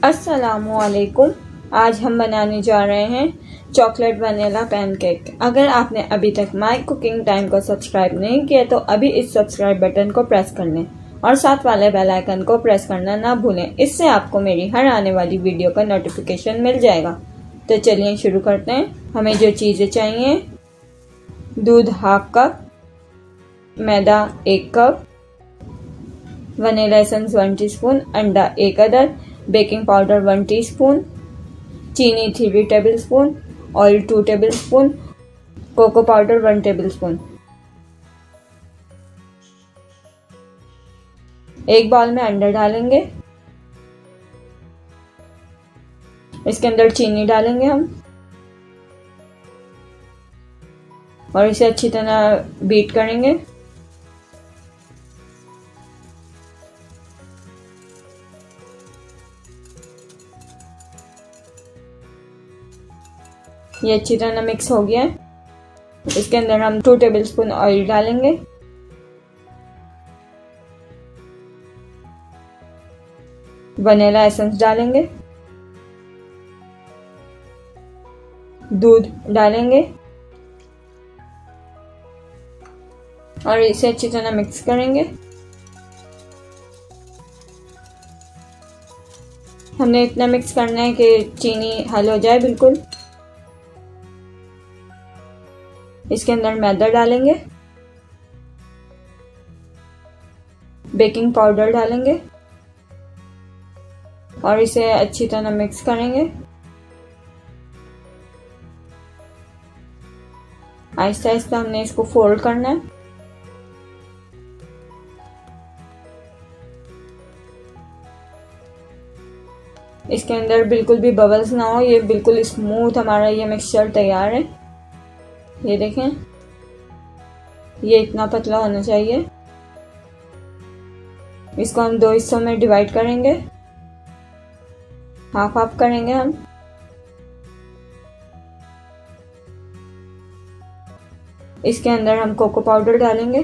अस्सलामुअलैकुम। आज हम बनाने जा रहे हैं चॉकलेट वनीला पैनकेक। अगर आपने अभी तक माय कुकिंग टाइम को सब्सक्राइब नहीं किया तो अभी इस सब्सक्राइब बटन को प्रेस कर लें और साथ वाले बेल आइकन को प्रेस करना ना भूलें। इससे आपको मेरी हर आने वाली वीडियो का नोटिफिकेशन मिल जाएगा। तो चलिए शुरू करते हैं। हमें जो चीज़ें चाहिए: दूध हाफ कप, मैदा 1 कप, वनीला एसेंस 1 टीस्पून, अंडा 1 अदद, बेकिंग पाउडर 1 टीस्पून, चीनी 3 tablespoon, oil 2 tablespoon, cocoa powder 1 tablespoon. एक बाउल में अंडा डालेंगे, इसके अंदर चीनी डालेंगे हम और इसे अच्छी तरह बीट करेंगे। ये अच्छी तरह मिक्स हो गया है। इसके अंदर हम 2 टेबलस्पून ऑयल डालेंगे, वनीला एसेंस डालेंगे, दूध डालेंगे और इसे अच्छी तरह मिक्स करेंगे। हमने इतना मिक्स करना है कि चीनी हल हो जाए बिल्कुल। इसके अंदर मैदा डालेंगे, बेकिंग पाउडर डालेंगे और इसे अच्छी तरह मिक्स करेंगे। आहिस्ता आहिस्ता हमने इसको फोल्ड करना है। इसके अंदर बिल्कुल भी बबल्स ना हो, ये बिल्कुल स्मूथ हमारा ये मिक्सचर तैयार है। ये देखें, ये इतना पतला होना चाहिए। इसको हम 2 हिस्सों में डिवाइड करेंगे, हाफ हाफ करेंगे हम। इसके अंदर हम कोको पाउडर डालेंगे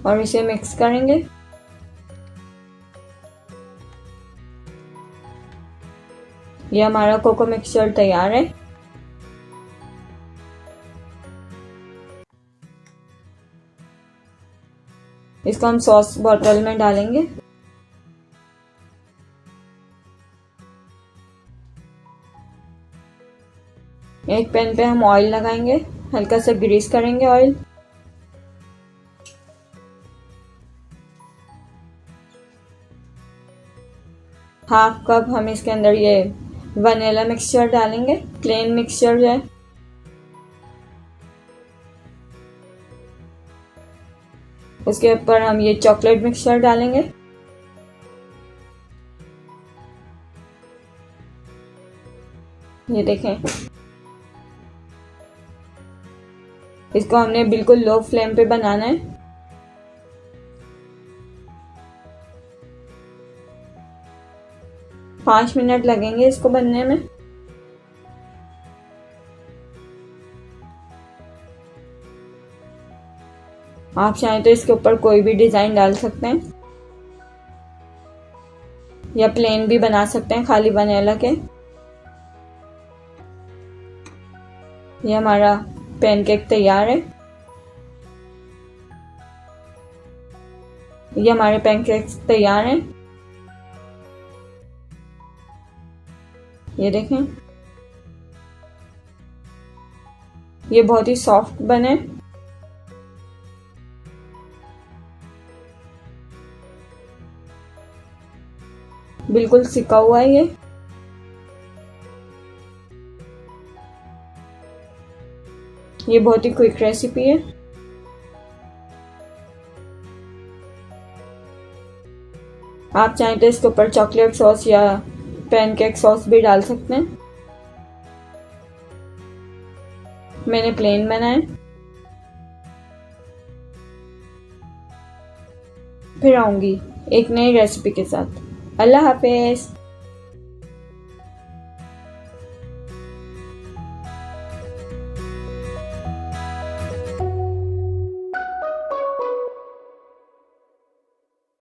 और इसे मिक्स करेंगे। ये हमारा कोको मिक्सचर तैयार है। इसको हम सॉस बॉटल में डालेंगे। एक पैन पे हम ऑयल लगाएंगे, हल्का सा ग्रीस करेंगे ऑयल। हाफ कप हम इसके अंदर ये वनीला मिक्सचर डालेंगे, प्लेन मिक्सचर है। उसके ऊपर हम ये चॉकलेट मिक्सचर डालेंगे। ये देखें, इसको हमने बिल्कुल लो फ्लेम पे बनाना है। पाँच मिनट लगेंगे इसको बनने में। आप चाहें तो इसके ऊपर कोई भी डिजाइन डाल सकते हैं या प्लेन भी बना सकते हैं खाली वनीला के। ये हमारा पैनकेक तैयार है। ये हमारे पैनकेक्स तैयार हैं। ये देखें, ये बहुत ही सॉफ्ट बने। बिल्कुल सिका हुआ है ये बहुत ही क्विक रेसिपी है। आप चाहें तो इसके ऊपर चॉकलेट सॉस या पैनकेक सॉस भी डाल सकते हैं। मैंने प्लेन बनाए। फिर आऊंगी एक नई रेसिपी के साथ। अल्लाह हाफिज।